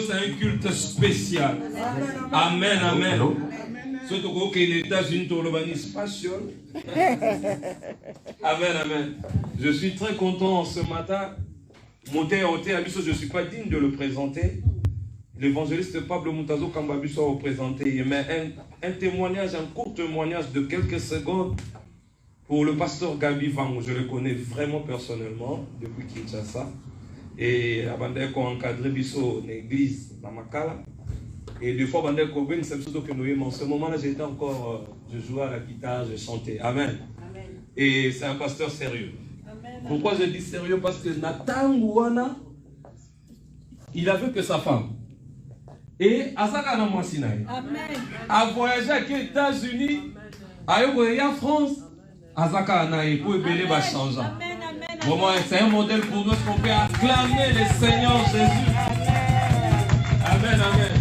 C'est un culte spécial. Amen, amen. Surtout que les États-Unis, amen, amen. Je suis très content ce matin. Je ne suis pas digne de le présenter. L'évangéliste Pablo Mutazo Kambabiso a représenté. Mais un témoignage, un court témoignage de quelques secondes pour le pasteur Gabi Vango. Je le connais vraiment personnellement depuis Kinshasa. Et avant d'être encadré biso l'église dans Makala. Et des fois, avant d'être convaincu, c'est surtout que nous en ce moment-là, j'étais encore, je jouais à la guitare, je chantais. Amen. Amen. Et c'est un pasteur sérieux. Amen. Pourquoi je dis sérieux? Parce que Nathan Gouana, il a vu que sa femme. Et Asaka Namasinaï a voyagé aux États-Unis, à en France, Asaka Anaï, pour ébeler va changer. Vraiment, c'est un modèle pour nous qu'on peut acclamer le Seigneur Jésus. Amen, amen.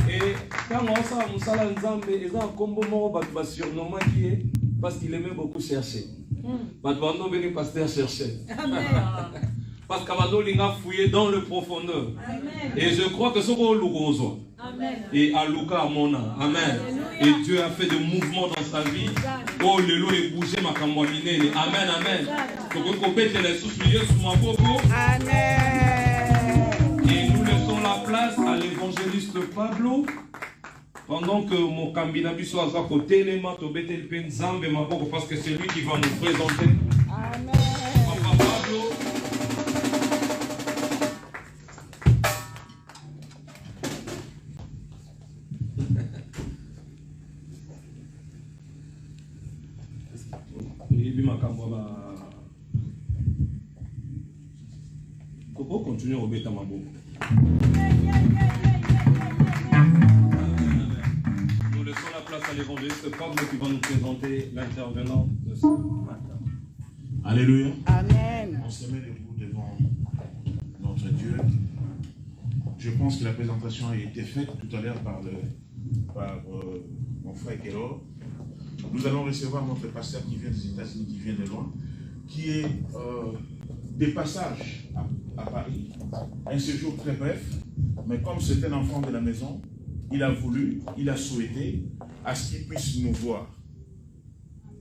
Et quand on sait que Moussala Nzambe, ils ont un combo mort surnommé qui est parce qu'il aimait beaucoup chercher. Maintenant, on vient pasteur chercher. Parce qu'Avado l'a fouillé dans le profondeur. Et je crois que ce qu'on a et à Luka Amona. Amen. Et Dieu a fait des mouvements dans sa vie. Oh, le loup est bougé, ma camoline. Amen, amen. Donc, on peut les soucier sous ma boco. Amen. Et nous laissons la place à l'évangéliste Pablo. Pendant que mon cambinabi soit à côté, les mains, parce que c'est lui qui va nous présenter. Amen. Papa Pablo. Comment continuer au bêta mabo? Nous laissons la place à l'évangéliste Pablo qui va nous présenter l'intervenant de ce matin. Alléluia. Amen. On se met debout devant notre Dieu. Je pense que la présentation a été faite tout à l'heure par mon frère Kéro. Nous allons recevoir notre pasteur qui vient des États-Unis, qui vient de loin, qui est des passages à Paris. Un séjour très bref, mais comme c'est un enfant de la maison, il a voulu, il a souhaité à ce qu'il puisse nous voir.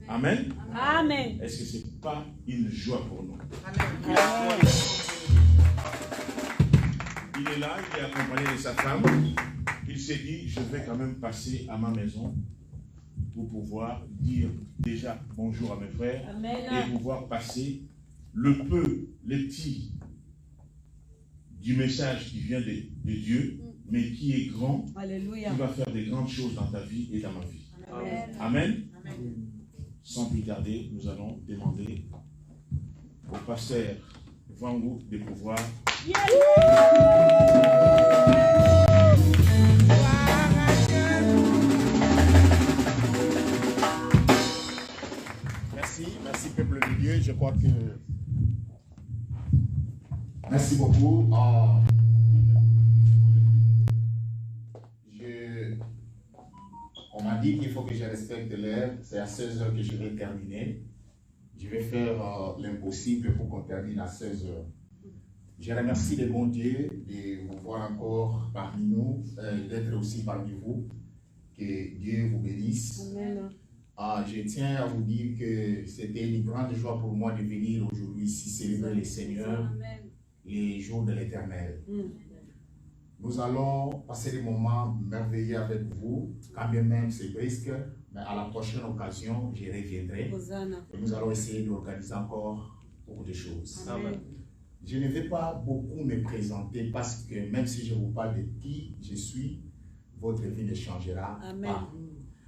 Amen. Amen. Est-ce que ce n'est pas une joie pour nous? Amen. Il est là, il est accompagné de sa femme. Il s'est dit, je vais quand même passer à ma maison pour pouvoir dire déjà bonjour à mes frères. Amen. Et pouvoir passer le peu, les petits du message qui vient de Dieu, mais qui est grand, Alléluia. qui va faire des grandes choses dans ta vie et dans ma vie. Amen. Amen. Amen. Sans plus tarder, nous allons demander au pasteur Vango de pouvoir. Merci peuple de Dieu. Je crois que... Merci beaucoup. On m'a dit qu'il faut que je respecte l'heure. C'est à 16h que je vais terminer. Je vais faire l'impossible pour qu'on termine à 16 h. Je remercie le bon Dieu de vous voir encore parmi nous, d'être aussi parmi vous. Que Dieu vous bénisse. Amen. Je tiens à vous dire que c'était une grande joie pour moi de venir aujourd'hui ici célébrer le Seigneur, les jours de l'Éternel. Nous allons passer des moments merveilleux avec vous, quand bien même c'est brisque, mais à la prochaine occasion, je reviendrai. Et nous allons essayer d'organiser encore beaucoup de choses. Amen. Je ne vais pas beaucoup me présenter parce que même si je vous parle de qui je suis, votre vie ne changera pas.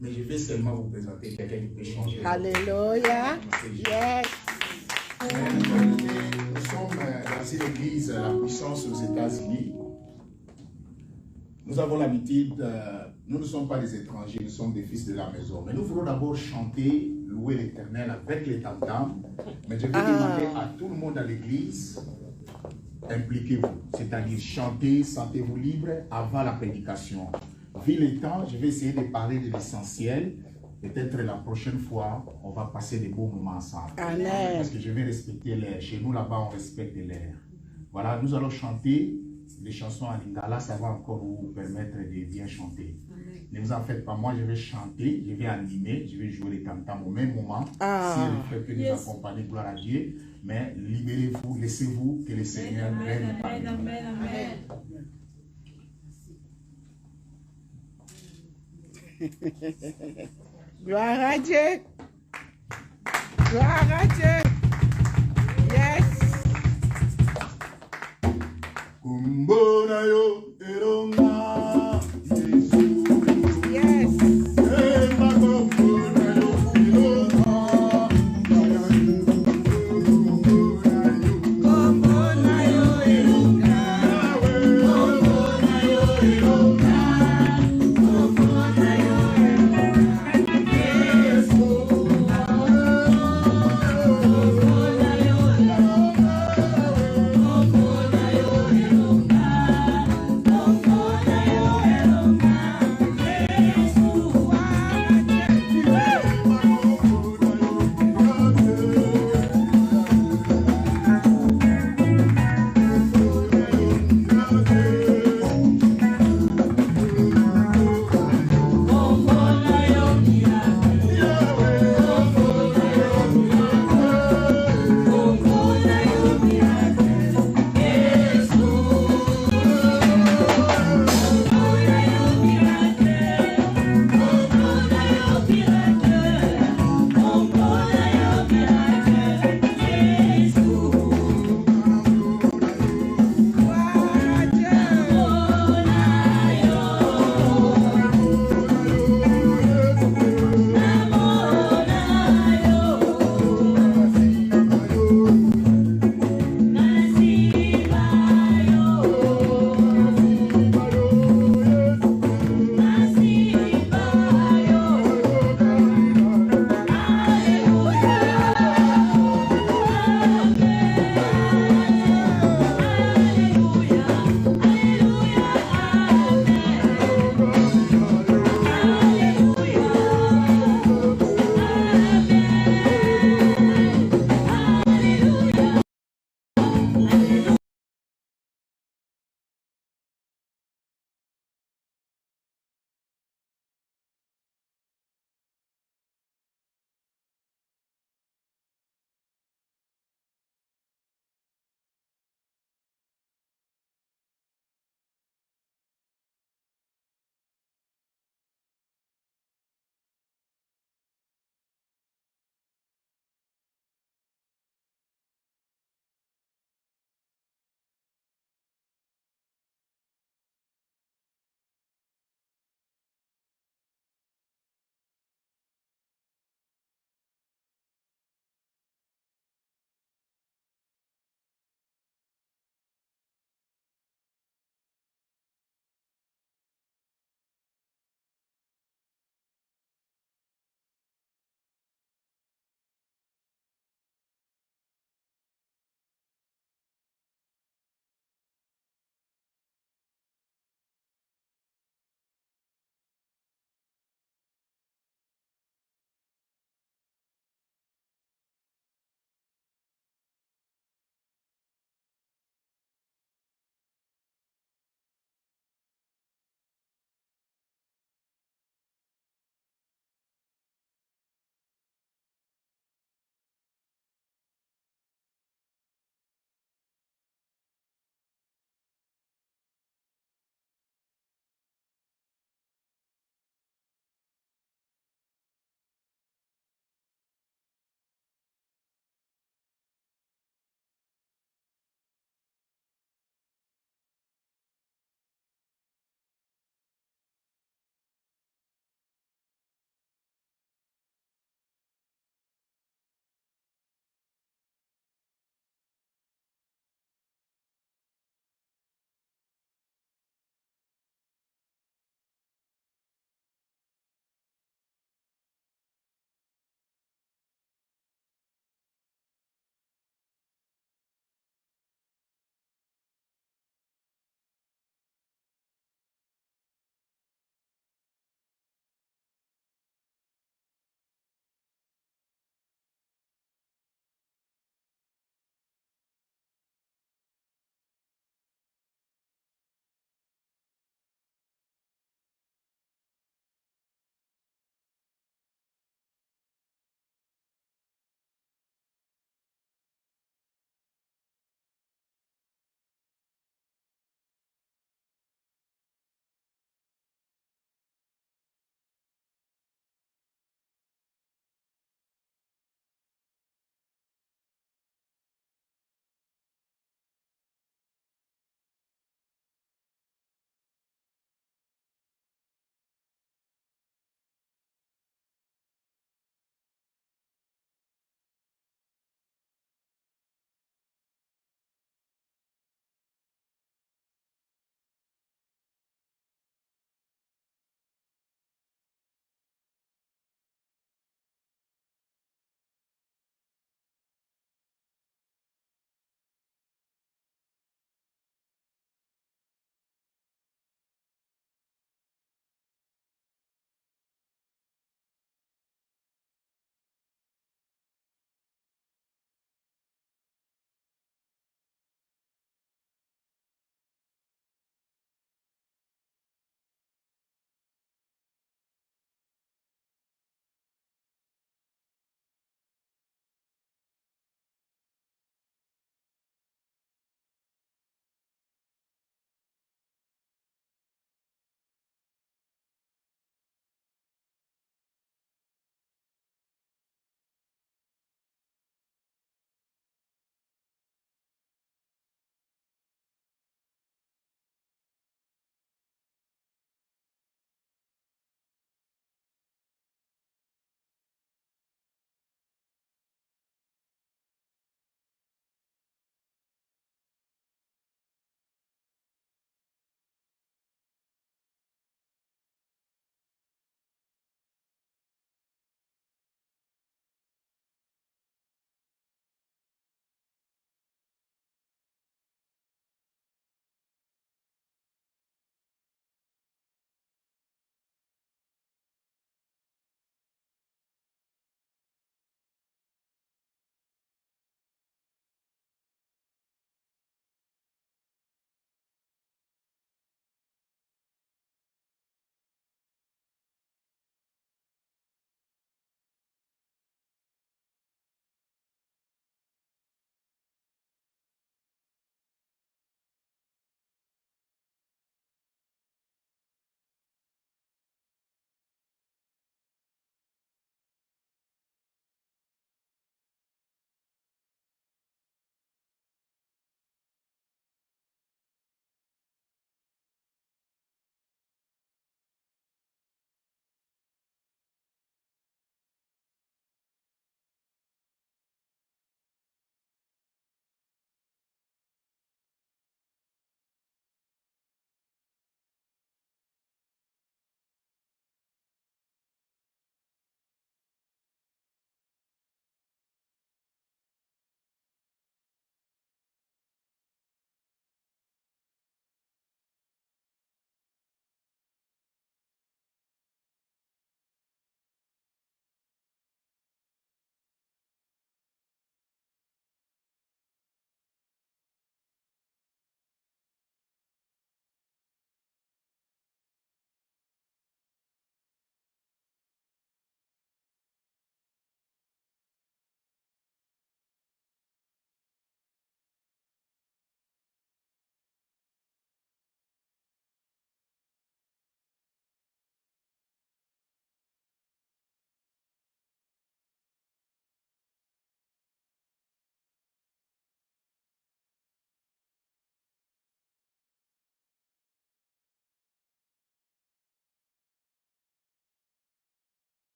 Mais je vais seulement vous présenter quelqu'un qui peut changer. Alléluia. Yes. Nous sommes dans une église, la puissance aux États-Unis. Nous avons l'habitude, nous ne sommes pas des étrangers, nous sommes des fils de la maison. Mais nous voulons d'abord chanter, louer l'Éternel avec les tam-tams. Mais je vais demander à tout le monde à l'église, impliquez-vous. C'est-à-dire chantez, sentez-vous libre avant la prédication. Vu le temps, je vais essayer de parler de l'essentiel. Peut-être la prochaine fois, on va passer des beaux moments ensemble. Amen. Parce que je vais respecter l'air. Chez nous, là-bas, on respecte l'air. Voilà, nous allons chanter des chansons en lingala. Ça va encore vous permettre de bien chanter. Amen. Ne vous en faites pas. Moi, je vais chanter, je vais animer, je vais jouer les tam-tams au même moment. Si le fait que nous accompagner, gloire à Dieu. Mais libérez-vous, laissez-vous que le Seigneur règne parmi nous. Amen. Amen. Gloire à Dieu. Gloire à Dieu. Yes. Kumbonayo eronga Yesu. Yes.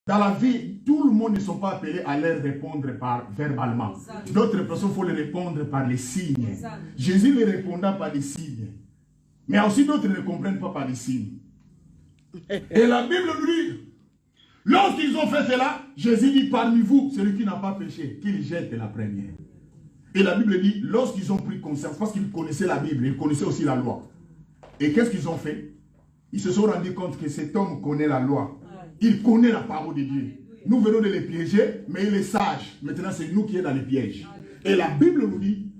Dans la vie, tout le monde ne sont pas appelés à leur répondre verbalement. D'autres personnes, il faut les répondre par les signes. Jésus les répondant par les signes. Mais aussi d'autres ne comprennent pas par les signes. Et la Bible nous dit, lorsqu'ils ont fait cela, Jésus dit, parmi vous, celui qui n'a pas péché, qu'il jette la première. Et la Bible dit, lorsqu'ils ont pris conscience, parce qu'ils connaissaient la Bible, ils connaissaient aussi la loi. Et qu'est-ce qu'ils ont fait? Ils se sont rendus compte que cet homme connaît la loi. Il connaît la parole de Dieu. Nous venons de les piéger, mais il est sage. Maintenant, c'est nous qui sommes dans les pièges. Et la Bible nous dit,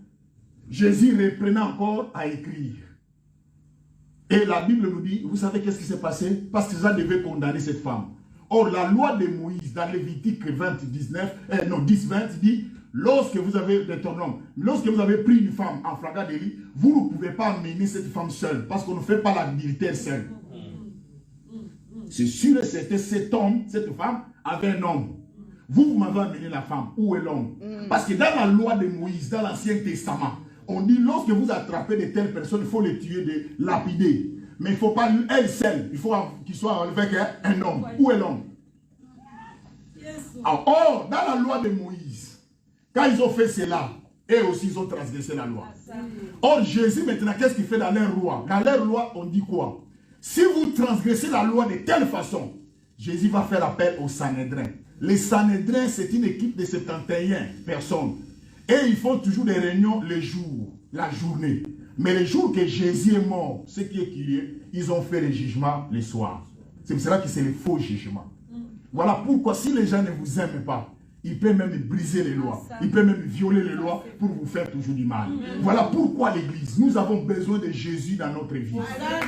Jésus reprenait encore à écrire. Et la Bible nous dit, vous savez qu'est-ce qui s'est passé? Parce qu'ils devaient condamner cette femme. Or, la loi de Moïse, dans Lévitique 10-20, dit, lorsque vous avez pris une femme en flagrant délit, vous ne pouvez pas amener cette femme seule, parce qu'on ne fait pas l'adultère seule. C'est sûr et certain, cet homme, cette femme, avait un homme. Vous m'avez amené la femme. Où est l'homme? Parce que dans la loi de Moïse, dans l'Ancien Testament, on dit, lorsque vous attrapez de telles personnes, il faut les tuer, de lapider. Mais il ne faut pas elle seule. Il faut qu'il soit avec un homme. Où est l'homme? Or, dans la loi de Moïse, quand ils ont fait cela, eux aussi ils ont transgressé la loi. Or, Jésus maintenant, qu'est-ce qu'il fait dans leur loi? Dans leur loi, on dit quoi? Si vous transgressez la loi de telle façon, Jésus va faire appel au Sanhédrin. Les Sanhédrins, c'est une équipe de 71 personnes. Et ils font toujours des réunions les jours, la journée. Mais les jours que Jésus est mort, ce qui est curieux, ils ont fait les jugements le soir. C'est pour cela que c'est les faux jugements. Voilà pourquoi si les gens ne vous aiment pas, ils peuvent même briser les lois. Ils peuvent même violer les lois pour vous faire toujours du mal. Voilà pourquoi l'Église, nous avons besoin de Jésus dans notre vie.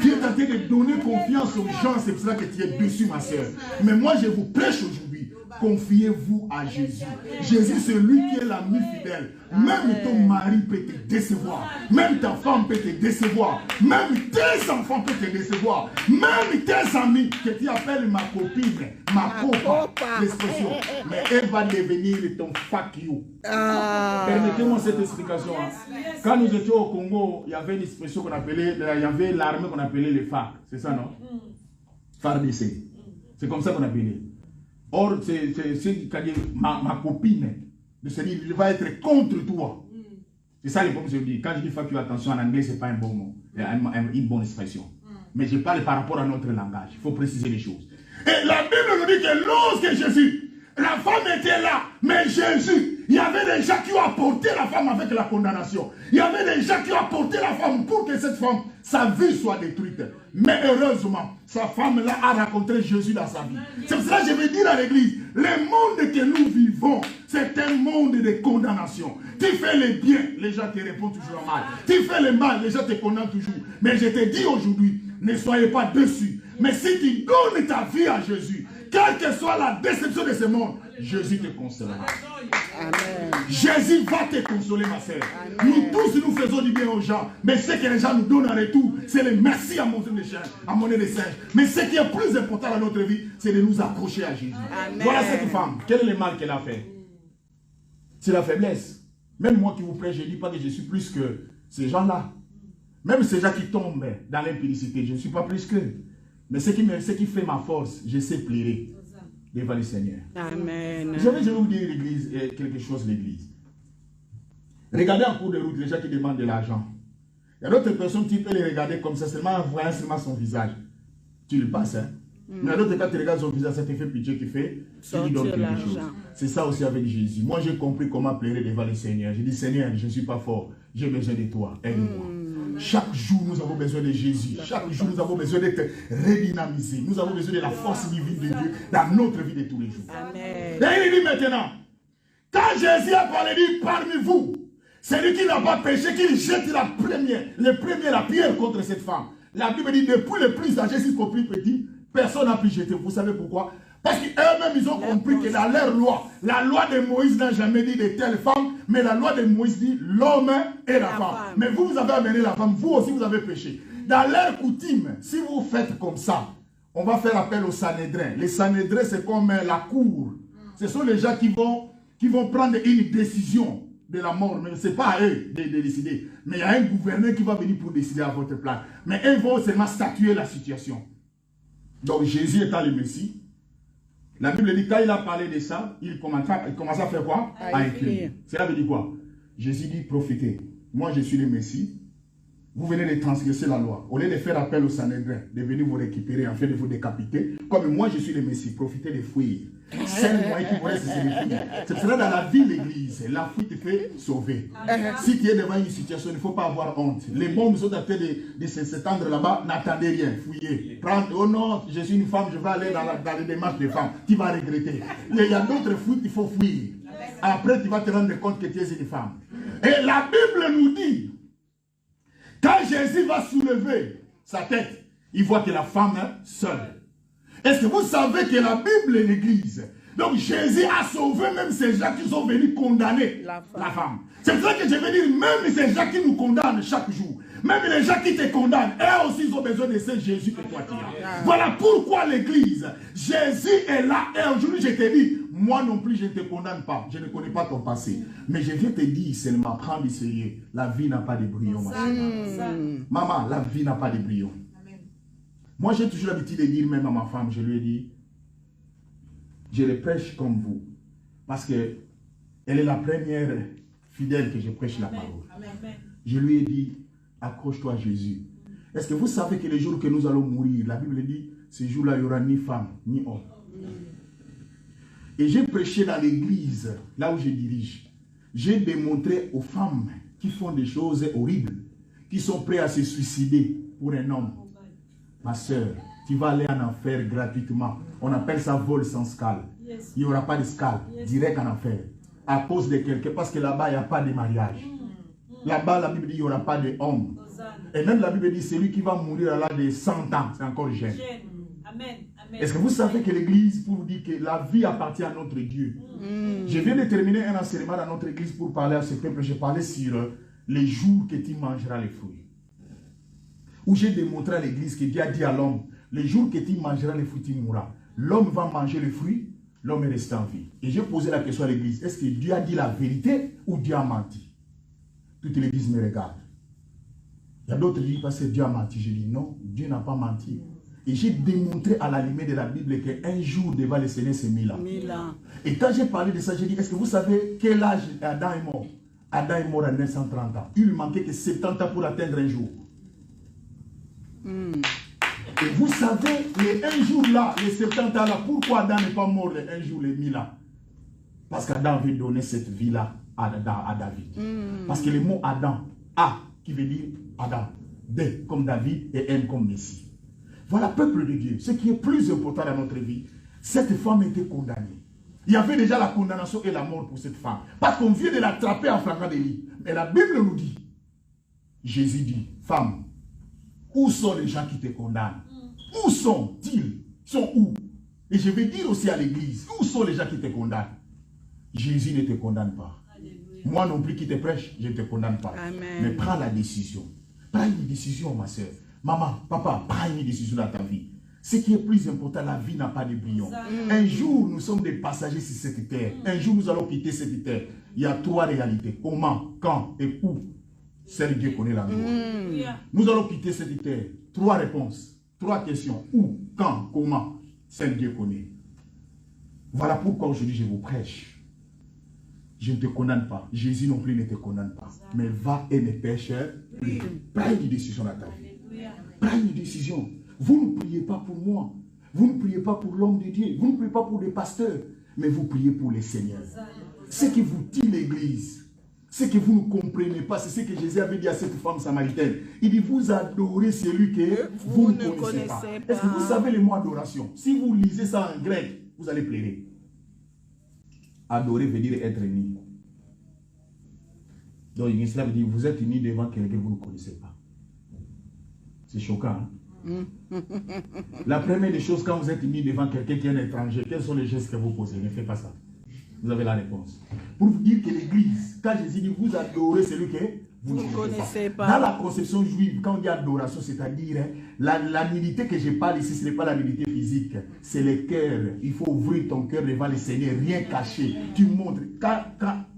Tu es tenté de donner confiance aux gens, c'est pour cela que tu es dessus, ma soeur. Mais moi, je vous prêche aujourd'hui. Confiez-vous à Jésus. Jésus, c'est lui qui est l'ami fidèle. Même ton mari peut te décevoir. Même ta femme peut te décevoir. Même tes enfants peuvent te décevoir. Même tes amis que tu appelles ma copine, ma copa, l'expression. Mais elle va devenir ton fuck you. Permettez-moi cette explication. Quand nous étions au Congo, il y avait une expression qu'on appelait, il y avait l'armée qu'on appelait les FARC. C'est ça, non? FARDC. C'est comme ça qu'on appelait. Or, c'est ma copine, il va être contre toi. C'est ça le problème que je dis. Quand je dis fuck you, attention, en anglais, ce n'est pas un bon mot, une bonne expression. Mais je parle par rapport à notre langage. Il faut préciser les choses. Et la Bible nous dit que lorsque Jésus, la femme était là, mais Jésus, il y avait des gens qui ont apporté la femme avec la condamnation. Il y avait des gens qui ont apporté la femme pour que cette femme, sa vie soit détruite. Mais heureusement, sa femme-là a rencontré Jésus dans sa vie. C'est pour cela que je veux dire à l'église, le monde que nous vivons, c'est un monde de condamnation. Tu fais le bien, les gens te répondent toujours mal. Tu fais le mal, les gens te condamnent toujours. Mais je te dis aujourd'hui, ne soyez pas déçus. Mais si tu donnes ta vie à Jésus, quelle que soit la déception de ce monde, Jésus te consolera. Amen. Jésus va te consoler, ma sœur. Nous tous, nous faisons du bien aux gens. Mais ce que les gens nous donnent en retour, c'est le merci à monnaie de singe. Mais ce qui est plus important dans notre vie, c'est de nous accrocher à Jésus. Amen. Voilà cette femme. Quel est le mal qu'elle a fait? C'est la faiblesse. Même moi qui vous prêche, je ne dis pas que je suis plus que ces gens-là. Même ces gens qui tombent dans l'impudicité, je ne suis pas plus qu'eux. Mais ce qui fait ma force, je sais plairer devant le Seigneur. Amen. Je vais vous dire quelque chose, l'église. Regardez en cours de route les gens qui demandent de l'argent. Il y a d'autres personnes qui peuvent les regarder comme ça, seulement en voyant seulement son visage. Tu le passes, hein? Mais il y a d'autres, quand tu regardes son visage, ça te fait pitié qui fait, tu lui donnes quelque chose. C'est ça aussi avec Jésus. Moi, j'ai compris comment plairer devant le Seigneur. J'ai dit, Seigneur, je ne suis pas fort. J'ai besoin de toi. Aide-moi. Chaque jour, nous avons besoin de Jésus. Chaque jour, nous avons besoin d'être redynamisés. Nous avons besoin de la force divine de Dieu dans notre vie de tous les jours. Amen. Et il dit maintenant, quand Jésus a parlé, il dit, parmi vous, celui qui n'a pas péché, qu'il jette la pierre contre cette femme. La Bible dit, depuis le plus âgé jusqu'au plus petit, personne n'a pu jeter. Vous savez pourquoi? Parce qu'eux-mêmes, ils ont compris que dans leur loi, la loi de Moïse n'a jamais dit de telle femme, mais la loi de Moïse dit l'homme et la femme. Mais vous avez amené la femme, vous aussi vous avez péché. Dans leur coutume, si vous faites comme ça, on va faire appel au Sanhédrin. Les Sanhédrins, c'est comme la cour. Ce sont les gens qui vont prendre une décision de la mort, mais ce n'est pas à eux de décider. Mais il y a un gouverneur qui va venir pour décider à votre place. Mais eux vont seulement statuer la situation. Donc Jésus étant le Messie, La Bible dit, quand il a parlé de ça, il commence à faire quoi? À écrire. Cela veut dire quoi? Jésus dit, profitez. Moi, je suis le Messie. Vous venez de transgresser la loi. Au lieu de faire appel au Sanhédrin, de venir vous récupérer, en fait de vous décapiter, comme moi, je suis le Messie, profitez de fuir. C'est le moyen qui vous reste, c'est de fuir. C'est pour cela dans la vie de l'église, la fuite te fait sauver. Si tu es devant une situation, il ne faut pas avoir honte. Les bombes sont en train de s'étendre là-bas, n'attendez rien, fouillez. Oh non, je suis une femme, je vais aller dans les démarches des femmes. Tu vas regretter. Il y a d'autres fuites, il faut fuir. Après, tu vas te rendre compte que tu es une femme. Et la Bible nous dit, quand Jésus va soulever sa tête, il voit que la femme est seule. Est-ce que vous savez que la Bible est l'église? Donc Jésus a sauvé même ces gens qui sont venus condamner la femme. C'est pour ça que je veux dire, même ces gens qui nous condamnent chaque jour, même les gens qui te condamnent, eux aussi ils ont besoin de ce Jésus que toi tu as. Voilà pourquoi l'église, Jésus est là. Et aujourd'hui je te dis, moi non plus je ne te condamne pas. Je ne connais pas ton passé. Mais je viens te dire seulement, prends du sérieux. La vie n'a pas de brillant. Maman, la vie n'a pas de brillant. Moi j'ai toujours l'habitude de dire même à ma femme, je lui ai dit, je le prêche comme vous. Parce que elle est la première fidèle que je prêche la parole. Je lui ai dit, accroche-toi à Jésus. Est-ce que vous savez que les jours que nous allons mourir, la Bible dit, ce jour-là, il n'y aura ni femme, ni homme. Et j'ai prêché dans l'église, là où je dirige. J'ai démontré aux femmes qui font des choses horribles, qui sont prêts à se suicider pour un homme. Ma soeur, tu vas aller en enfer gratuitement. On appelle ça vol sans scale. Il n'y aura pas de scale, direct en enfer. À cause de quelqu'un, parce que là-bas, il n'y a pas de mariage. Là-bas, la Bible dit qu'il n'y aura pas d'homme. Et même la Bible dit, celui qui va mourir à l'âge de 100 ans, c'est encore jeune. Est-ce que vous savez que l'église, pour vous dire que la vie appartient à notre Dieu? Je viens de terminer un enseignement dans notre église pour parler à ce peuple. Je parlais sur les jours que tu mangeras les fruits. Où j'ai démontré à l'église que Dieu a dit à l'homme, les jours que tu mangeras les fruits, tu mourras. L'homme va manger les fruits, l'homme est resté en vie. Et j'ai posé la question à l'église, est-ce que Dieu a dit la vérité ou Dieu a menti? Toute l'église me regarde. Il y a d'autres qui disent, parce que Dieu a menti. Je dis non, Dieu n'a pas menti. Et j'ai démontré à la lumière de la Bible qu'un jour devant le Seigneur c'est 1000 ans. Et quand j'ai parlé de ça, j'ai dit, est-ce que vous savez quel âge Adam est mort? Adam est mort à 930 ans. Il lui manquait que 70 ans pour atteindre un jour. Et vous savez, les un jour là, les 70 ans là, pourquoi Adam n'est pas mort les un jour, les 1000 ans? Parce qu'Adam veut donner cette vie-là à David. Parce que le mot Adam, A, qui veut dire Adam, D comme David et M comme Messie. Voilà, peuple de Dieu, ce qui est plus important dans notre vie, cette femme était condamnée. Il y avait déjà la condamnation et la mort pour cette femme. Parce qu'on vient de l'attraper en flagrant délit. Mais la Bible nous dit, Jésus dit, femme, où sont les gens qui te condamnent? Où sont-ils? Ils sont où? Et je vais dire aussi à l'église, où sont les gens qui te condamnent? Jésus ne te condamne pas. Alléluia. Moi non plus qui te prêche, je ne te condamne pas. Amen. Mais prends la décision. Prends une décision, ma soeur. Maman, papa, prends une décision dans ta vie. Ce qui est plus important, la vie n'a pas de brillant. Un jour, nous sommes des passagers sur cette terre. Un jour, nous allons quitter cette terre. Il y a trois réalités. Comment, quand et où. Seul Dieu connaît la gloire. Nous allons quitter cette terre. Trois réponses. Trois questions. Où, quand, comment. Seul Dieu connaît. Voilà pourquoi aujourd'hui je vous prêche. Je ne te condamne pas. Jésus non plus ne te condamne pas. Mais va et ne pêche plus. Prends une décision dans ta vie. Prends une décision. Vous ne priez pas pour moi. Vous ne priez pas pour l'homme de Dieu. Vous ne priez pas pour les pasteurs. Mais vous priez pour les seigneurs. Ce qui vous dit l'église, ce que vous ne comprenez pas, c'est ce que Jésus avait dit à cette femme samaritaine. Il dit, vous adorez celui que vous ne connaissez pas. Est-ce que vous savez le mot adoration? Si vous lisez ça en grec, vous allez pleurer. Adorer veut dire être uni. Donc, cela veut dire vous êtes unis devant quelqu'un que vous ne connaissez pas. C'est choquant. Hein? La première des choses, quand vous êtes unis devant quelqu'un qui est un étranger, quels sont les gestes que vous posez? Ne faites pas ça. Vous avez la réponse. Pour vous dire que l'église, quand Jésus dit vous adorez celui que vous ne connaissez pas. Dans la conception juive, quand on dit adoration, c'est-à-dire la nudité que je parle ici, ce n'est pas la nudité physique, c'est le cœur. Il faut ouvrir ton cœur devant le Seigneur, rien caché. Tu montres, quand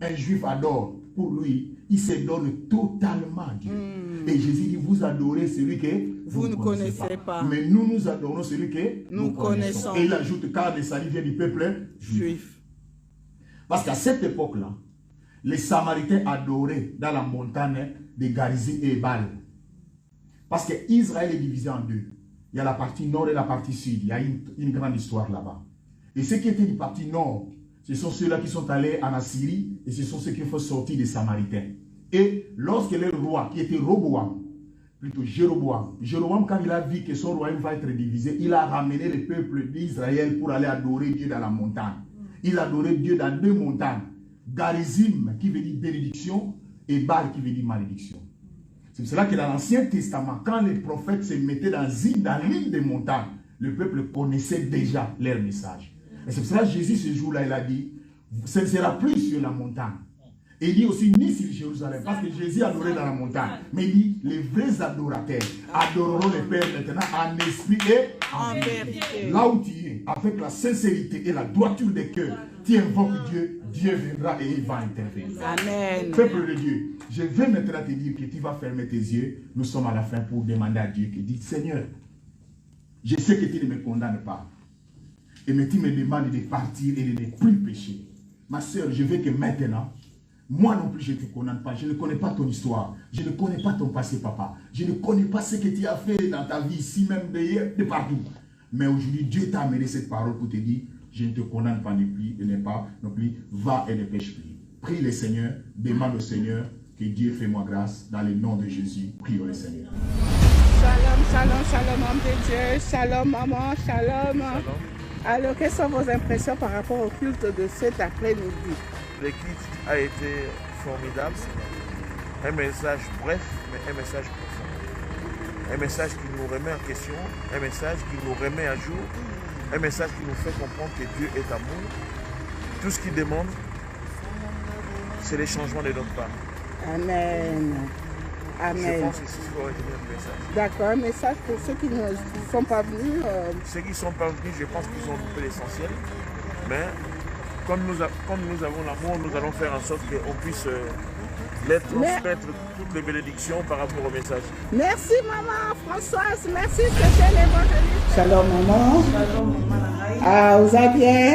un juif adore, pour lui, il se donne totalement à Dieu. Et Jésus dit, vous adorez celui que Vous ne connaissez pas. Mais nous adorons celui que nous connaissons. Et il ajoute, car le salut vient du peuple juif. Parce qu'à cette époque-là, les Samaritains adoraient dans la montagne de Garizim et Ebal. Parce qu'Israël est divisé en deux. Il y a la partie nord et la partie sud. Il y a une grande histoire là-bas. Et ceux qui étaient du parti nord, ce sont ceux-là qui sont allés en Assyrie et ce sont ceux qui font sortir des Samaritains. Et lorsque le roi, qui était Roboam, plutôt Jéroboam, quand il a vu que son royaume va être divisé, il a ramené le peuple d'Israël pour aller adorer Dieu dans la montagne. Il adorait Dieu dans deux montagnes. Garizim, qui veut dire bénédiction, et Baal, qui veut dire malédiction. C'est pour cela que dans l'Ancien Testament, quand les prophètes se mettaient dans l'île des montagnes, le peuple connaissait déjà leur message. Et c'est pour cela que Jésus, ce jour-là, il a dit, ce ne sera plus sur la montagne. Et il dit aussi, ni sur Jérusalem, parce que Jésus adorait dans la montagne. Mais il dit, les vrais adorateurs adoreront le Père maintenant en esprit et en vérité. Là où tu es, avec la sincérité et la droiture des cœurs, tu invoques Dieu, Dieu viendra et il va intervenir. Amen. Peuple de Dieu, je vais maintenant te dire que tu vas fermer tes yeux. Nous sommes à la fin pour demander à Dieu qui dit, Seigneur, je sais que tu ne me condamnes pas. Et mais tu me demandes de partir et de ne plus pécher. Ma soeur, je veux que maintenant, moi non plus je ne te condamne pas. Je ne connais pas ton histoire. Je ne connais pas ton passé, papa. Je ne connais pas ce que tu as fait dans ta vie, ici même, de partout. Mais aujourd'hui, Dieu t'a amené cette parole pour te dire, je ne te condamne pas non plus, et non plus, va et ne pêche plus. Prie le Seigneur, demande au Seigneur que Dieu fait moi grâce dans le nom de Jésus. Prions le Seigneur. Shalom, shalom, shalom, homme de Dieu. Shalom, maman, shalom. Alors, quelles sont vos impressions par rapport au culte de cet après-midi? Le culte a été formidable. Un message bref, mais un message profond. Un message qui nous remet en question, un message qui nous remet à jour, un message qui nous fait comprendre que Dieu est amour. Tout ce qu'il demande, c'est les changements de notre part. Amen. Amen. Je pense que c'est ce qu'il faut retenir du message. D'accord, un message pour ceux qui ne sont pas venus. Ceux qui ne sont pas venus, je pense qu'ils ont loupé l'essentiel. Mais comme nous avons l'amour, nous allons faire en sorte qu'on puisse les transmettre toutes les bénédictions par rapport au message. Merci maman Françoise, merci, c'était l'évangéliste. Shalom maman. Shalom maman. Ah, vous allez bien?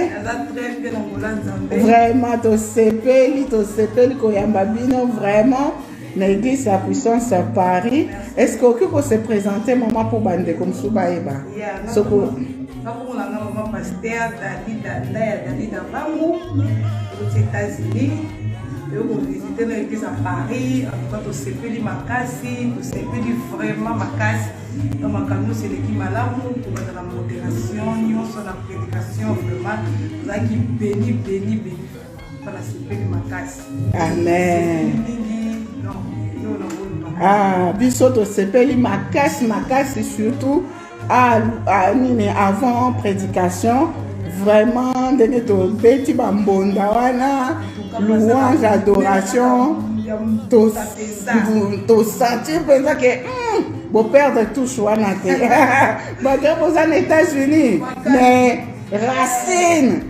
Vraiment, tosepeli koyamba bino, vraiment. L'église La Puissance à Paris. Est-ce que vous se présenter maman pour bande comme Soubaïba? Maman pasteur David Abamou aux États-Unis. Nous visité l'église à Paris. En tout cas, tosepeli makasi, tosepeli vraiment makasi. Dans ma camion, c'est l'équipe malamu pour la modération, sur la prédication, vraiment. Nous avons béni. Voilà, sepeli makasi. Amen. Ah, bisoto sepeli makasi surtout avant prédication, vraiment donner ton petit bambonda wana louange adoration to sentir pensa que bon perdre tout choix na te malgré vous en États-Unis mais racine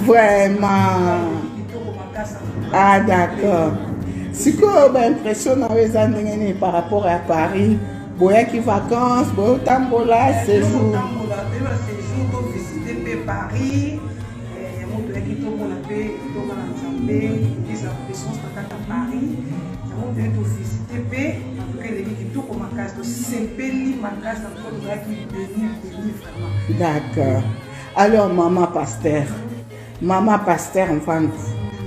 vraiment. Ah d'accord. Si vous avez l'impression par rapport à Paris, vous avez des vacances, vous avez un séjour. Visiter Paris, d'accord. Alors maman pasteur,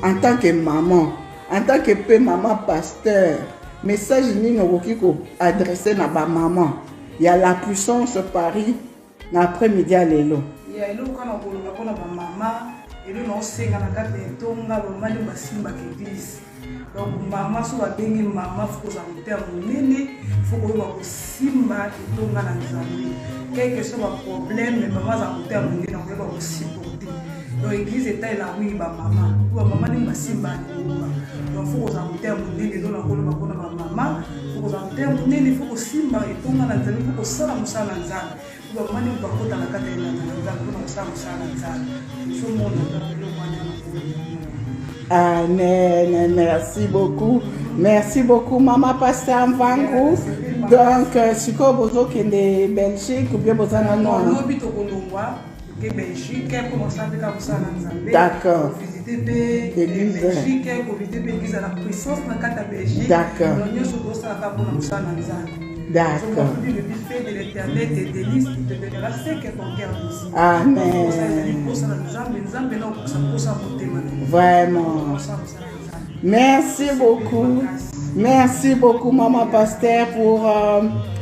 en tant que maman, en tant que maman pasteur, message ni ko adressé na ba maman. Il y a La Puissance Paris l'après-midi à l'élo. Il y a l'élo quand on a ba maman, et nous on senga na kata tonga ba mali basimba l'église. Donc maman so ba bengi maman faut za muter munene, faut ko ba simba tonga na nzambe. Quel que soit le problème, mais maman za muter munene on va supporter. Donc l'église est là oui ba maman. Ba maman ni basimba. Donc faut za muter munene donc on ba maman. kozala terme nini il faut kosimba etonga na nzambe il faut kosala mosala na nzambe bamani bakota na kati ya elanga na nzambe mpona kosala mosala na nzambe ozomona lelo mwana Amen, merci beaucoup. Merci beaucoup, Maman Pasteur Mvangu. Donc, si vous avez Belgique ou bien vous avez non, d'accord. D'accord. D'accord. Amen. Vraiment. Merci beaucoup. Merci beaucoup, Maman Pasteur, pour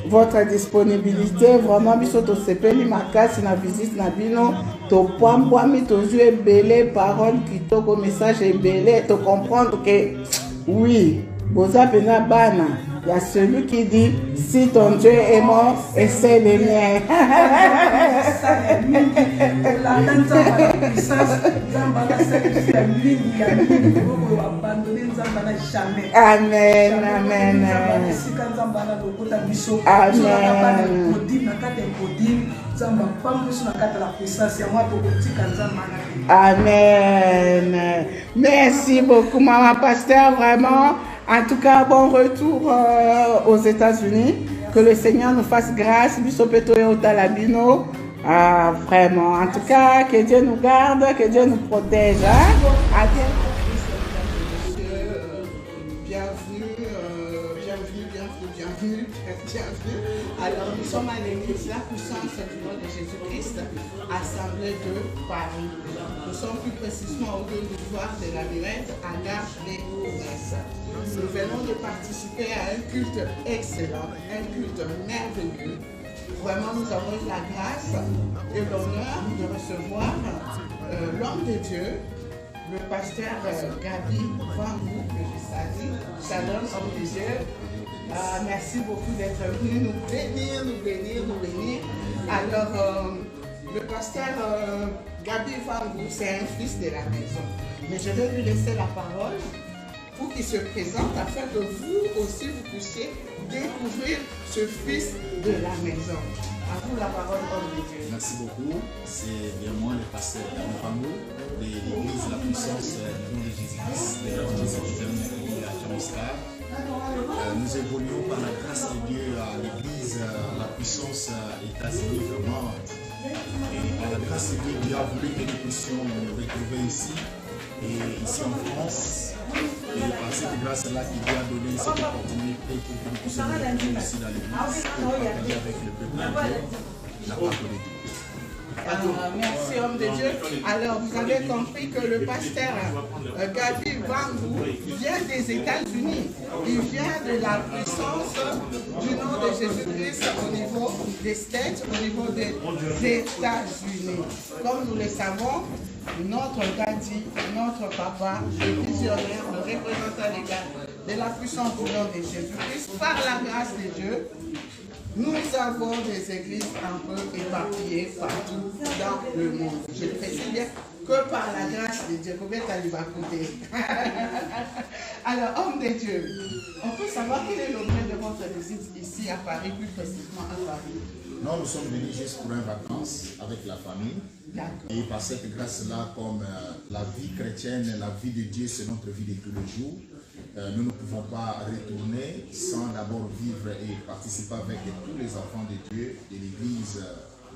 votre disponibilité. Vraiment, biso sepeli makasi na visite na bino. To poampoami to yeux belé, parole qui toko message belé, to comprendre que oui, boza pena bana. Il y a celui qui dit, si ton Dieu est mort, essaie le mien. Amen, amen. Amen. Merci beaucoup, Maman Pasteur, vraiment. En tout cas, bon retour aux États-Unis. Que le Seigneur nous fasse grâce. Vraiment. En tout cas, que Dieu nous garde, que Dieu nous protège. À bienvenue. Alors, nous sommes à l'église La Puissance du nom de Jésus-Christ, assemblée de Paris. Nous sommes plus précisément au boulevard de la Mirette, à Gare des Promesses. Nous venons de participer à un culte excellent, un culte merveilleux. Vraiment, nous avons eu la grâce et l'honneur de recevoir l'homme de Dieu, le pasteur Gabi Vangu, que je salue. Shalom, homme de Dieu. Merci beaucoup d'être venu nous bénir. Alors, le pasteur Gabi Vangu, c'est un fils de la maison. Mais je vais lui laisser la parole pour qu'il se présente afin que vous aussi vous puissiez découvrir ce fils de la maison. À vous la parole, homme de Dieu. Merci beaucoup. C'est bien moi, le pasteur Gabi Vangu, de l'église La Puissance du nom de Jésus-Christ, de l'église à Chamuscar. Nous évoluons par la grâce de Dieu à l'église La Puissance États-Unis vraiment. Et par la grâce de Dieu, Dieu a voulu que nous puissions nous retrouver ici. Et ici en France. Et par cette grâce-là qui Dieu a donné cette opportunité pour que nous puissions nous retrouver ici dans l'église pour partager avec le peuple de Dieu la parole de Dieu. Merci, homme de Dieu. Alors, vous avez compris que le pasteur Gabi Vangu vient des États-Unis. Il vient de la puissance du nom de Jésus-Christ au niveau des States, au niveau des États-Unis. Comme nous le savons, notre Gandhi, notre papa, le visionnaire, le représentant légal de la puissance du nom de Jésus-Christ, par la grâce de Dieu, nous avons des églises un peu éparpillées partout dans le monde. Je précise bien que par la grâce de Dieu. Combien t'as va coûter? Alors, homme de Dieu, on peut savoir quel est l'objet de votre visite ici à Paris, plus précisément à Paris? Non, nous sommes venus juste pour une vacance avec la famille. Et par cette grâce-là, comme la vie chrétienne, la vie de Dieu, c'est notre vie de tous les jours. Nous ne pouvons pas retourner sans d'abord vivre et participer avec tous les enfants de Dieu, de l'Église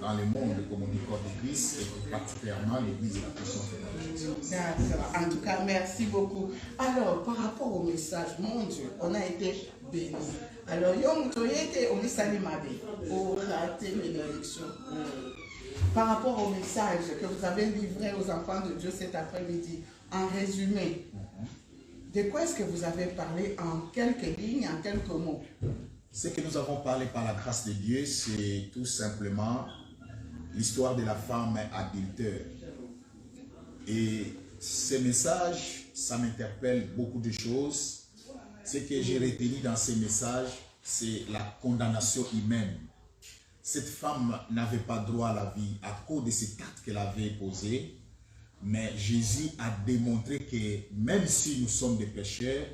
dans le monde, comme on dit, corps de Christ, et particulièrement l'Église de la puissance de Jésus. D'accord. En tout cas, merci beaucoup. Alors, par rapport au message, mon Dieu, on a été bénis. Alors, par rapport au message que vous avez livré aux enfants de Dieu cet après-midi, en résumé, de quoi est-ce que vous avez parlé en quelques lignes, en quelques mots? Ce que nous avons parlé par la grâce de Dieu, c'est tout simplement l'histoire de la femme adultère. Et ce message, ça m'interpelle beaucoup de choses. Ce que j'ai retenu dans ce message, c'est la condamnation humaine. Cette femme n'avait pas droit à la vie à cause de cet acte qu'elle avait posé. Mais Jésus a démontré que même si nous sommes des pécheurs,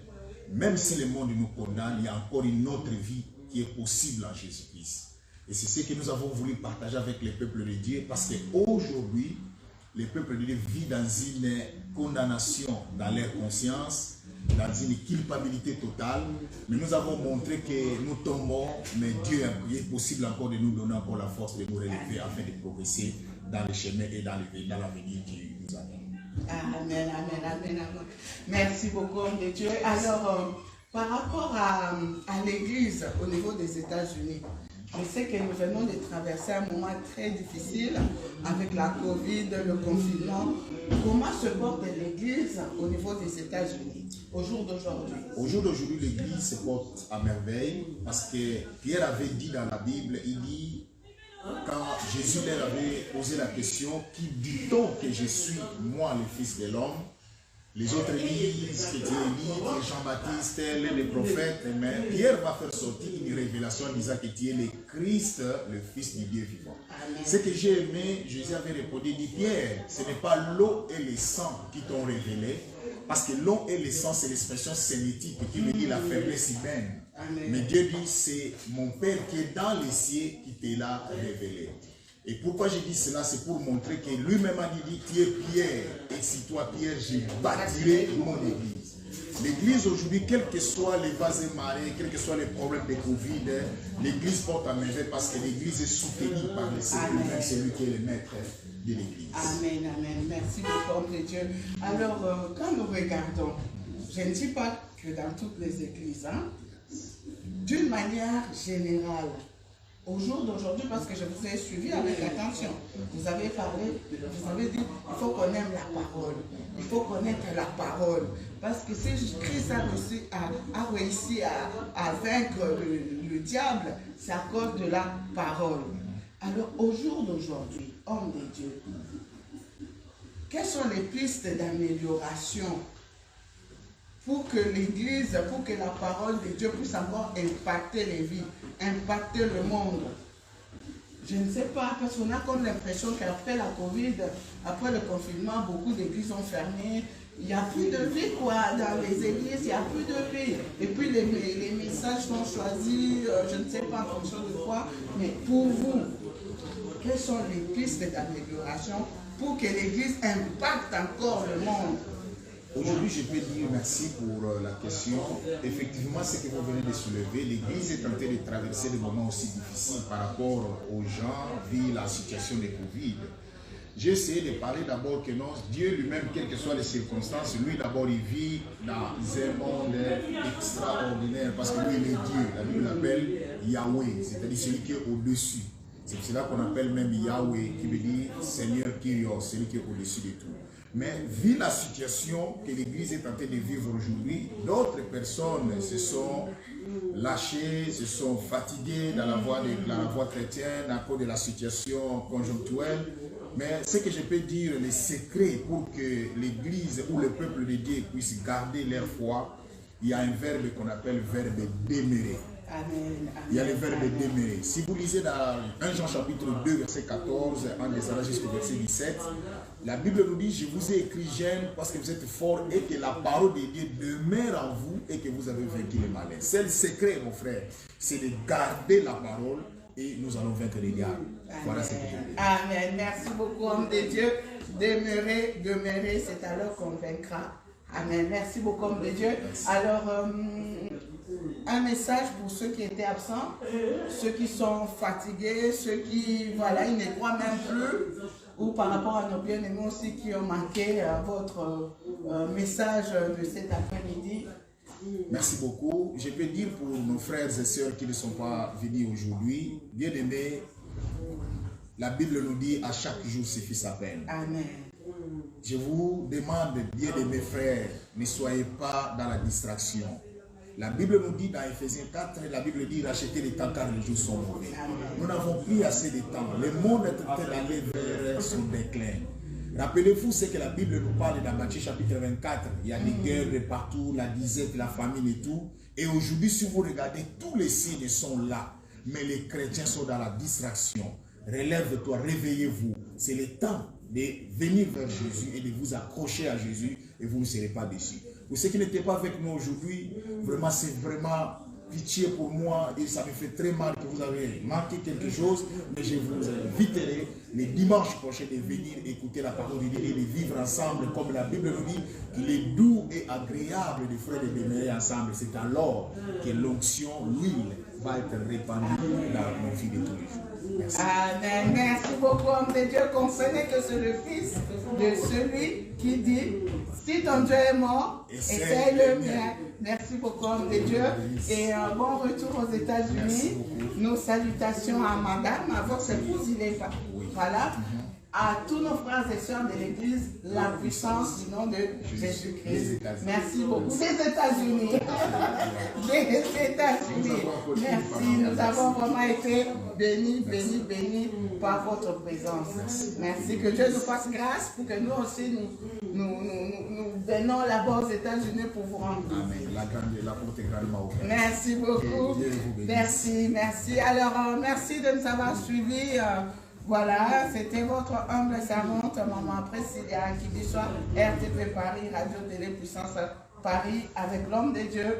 même si le monde nous condamne, il y a encore une autre vie qui est possible en Jésus-Christ. Et c'est ce que nous avons voulu partager avec les peuples de Dieu, parce qu'aujourd'hui, les peuples de Dieu vivent dans une condamnation dans leur conscience, dans une culpabilité totale. Mais nous avons montré que nous tombons, mais Dieu est possible encore de nous donner encore la force de nous relever afin de progresser dans le chemin et dans l'avenir qui nous attend. Amen, amen, amen, amen. Merci beaucoup, homme de Dieu. Alors, par rapport à l'Église au niveau des États-Unis, je sais que nous venons de traverser un moment très difficile avec la Covid, le confinement. Comment se porte l'Église au niveau des États-Unis au jour d'aujourd'hui? Au jour d'aujourd'hui, l'Église se porte à merveille parce que Pierre avait dit dans la Bible, il dit, quand Jésus leur avait posé la question, qui dit-on que je suis, moi, le Fils de l'homme? Les autres disent que tu es Élie, Jean-Baptiste, l'un des prophètes, mais Pierre va faire sortir une révélation en disant que tu es le Christ, le Fils du Dieu vivant. Amen. Ce que j'ai aimé, Jésus avait répondu, dit Pierre, ce n'est pas l'eau et le sang qui t'ont révélé, parce que l'eau et le sang, c'est l'expression sémitique qui veut dire la faiblesse humaine. Amen. Mais Dieu dit, c'est mon Père qui est dans les cieux qui te l'a révélé. Et pourquoi je dis cela, c'est pour montrer que lui-même a dit, tu es Pierre, et si toi Pierre, je bâtirai mon église. L'église aujourd'hui, quels que soient les vases marées, quels que soient les problèmes de Covid, l'église porte à merveille parce que l'église est soutenue par le Seigneur, même c'est lui qui est le maître de l'église. Amen, amen. Merci beaucoup, homme de Dieu. Alors, quand nous regardons, je ne dis pas que dans toutes les églises, hein, d'une manière générale, au jour d'aujourd'hui, parce que je vous ai suivi avec attention, vous avez parlé, vous avez dit, il faut qu'on aime la parole, il faut connaître la parole, parce que si Christ a réussi à vaincre le diable, c'est à cause de la parole. Alors, au jour d'aujourd'hui, homme de Dieu, quelles sont les pistes d'amélioration pour que l'Église, pour que la parole de Dieu puisse encore impacter les vies, impacter le monde? Je ne sais pas, parce qu'on a comme l'impression qu'après la Covid, après le confinement, beaucoup d'églises ont fermé. Il n'y a plus de vie, quoi, dans les églises, il n'y a plus de vie. Et puis les messages sont choisis, je ne sais pas en fonction de quoi, mais pour vous, quelles sont les pistes d'amélioration pour que l'Église impacte encore le monde? Aujourd'hui, je peux dire merci pour la question. Effectivement, ce que vous venez de soulever, l'Église est en train de traverser des moments aussi difficiles par rapport aux gens, vu la situation de Covid. J'ai essayé de parler d'abord que non, Dieu lui-même, quelles que soient les circonstances, lui d'abord il vit dans un monde extraordinaire parce que lui il est Dieu. La Bible l'appelle Yahweh, c'est-à-dire celui qui est au-dessus. C'est pour cela qu'on appelle même Yahweh, qui veut dire Seigneur Kyrios, celui qui est au-dessus de tout. Mais vu la situation que l'Église est en train de vivre aujourd'hui, d'autres personnes se sont lâchées, se sont fatiguées dans la voie chrétienne à cause de la situation conjoncturelle. Mais ce que je peux dire, les secrets pour que l'Église ou le peuple de Dieu puisse garder leur foi, il y a un verbe qu'on appelle verbe demeurer. Amen. Il y a le verbe demeurer. Si vous lisez dans 1 Jean chapitre 2, verset 14, en descendant jusqu'au verset 17, la Bible nous dit, je vous ai écrit jeunes parce que vous êtes forts et que la parole de Dieu demeure en vous et que vous avez vaincu le malin. C'est le secret, mon frère, c'est de garder la parole et nous allons vaincre les diables. Voilà ce que je dis. Amen. Merci beaucoup, homme de Dieu. Demeurer, demeurer, c'est alors qu'on vaincra. Amen. Merci beaucoup, homme de Dieu. Merci. Alors, un message pour ceux qui étaient absents, ceux qui sont fatigués, ceux qui, voilà, ils ne croient même plus, ou par rapport à nos bien-aimés aussi qui ont manqué votre message de cet après-midi. Merci beaucoup. Je peux dire pour nos frères et sœurs qui ne sont pas venus aujourd'hui, bien-aimés, la Bible nous dit à chaque jour suffit sa peine. Amen. Je vous demande, bien-aimés frères, ne soyez pas dans la distraction. La Bible nous dit dans Ephésiens 4, la Bible dit rachetez les temps car les jours sont mauvais. Nous n'avons plus assez de temps. Le monde est en train d'aller vers son déclin. Rappelez-vous ce que la Bible nous parle dans Matthieu chapitre 24. Il y a des guerres de partout, la disette, la famine et tout. Et aujourd'hui, si vous regardez, tous les signes sont là. Mais les chrétiens sont dans la distraction. Relève-toi, réveillez-vous. C'est le temps de venir vers Jésus et de vous accrocher à Jésus et vous ne serez pas déçus. Pour ceux qui n'étaient pas avec nous aujourd'hui, vraiment, c'est vraiment pitié pour moi et ça me fait très mal que vous avez manqué quelque chose, mais je vous inviterai les dimanches prochains de venir écouter la parole de Dieu et de vivre ensemble comme la Bible nous dit qu'il est doux et agréable de frères de demeurer ensemble. C'est alors que l'onction, l'huile va être répandue dans nos vies de tous les jours. Merci. Amen. Merci beaucoup, homme de Dieu. Comprenez que c'est le fils de celui qui dit, si ton Dieu est mort, essaye le mien. Merci beaucoup, homme de Dieu. Et un bon retour aux États-Unis. Nos salutations à madame, à votre épouse, il est là. Voilà. À tous nos frères et sœurs de l'Église, la puissance du nom de Jésus-Christ. Merci beaucoup. Des États-Unis. Des États-Unis. Merci. Nous avons vraiment été bénis, bénis, bénis par votre présence. Merci. Que Dieu nous fasse grâce pour que nous aussi, nous venons là-bas aux États-Unis pour vous rendre. Amen. La porte est grandement ouverte. Merci beaucoup. Merci, merci. Alors, merci de nous avoir suivis. Voilà, c'était votre humble servante, Maman Priscilla, qui dit soit RTP Paris, Radio Télé Puissance Paris, avec l'homme de Dieu,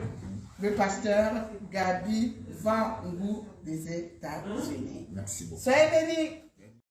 le pasteur Gabi Van Ngou des États-Unis. Merci beaucoup. Soyez bénis.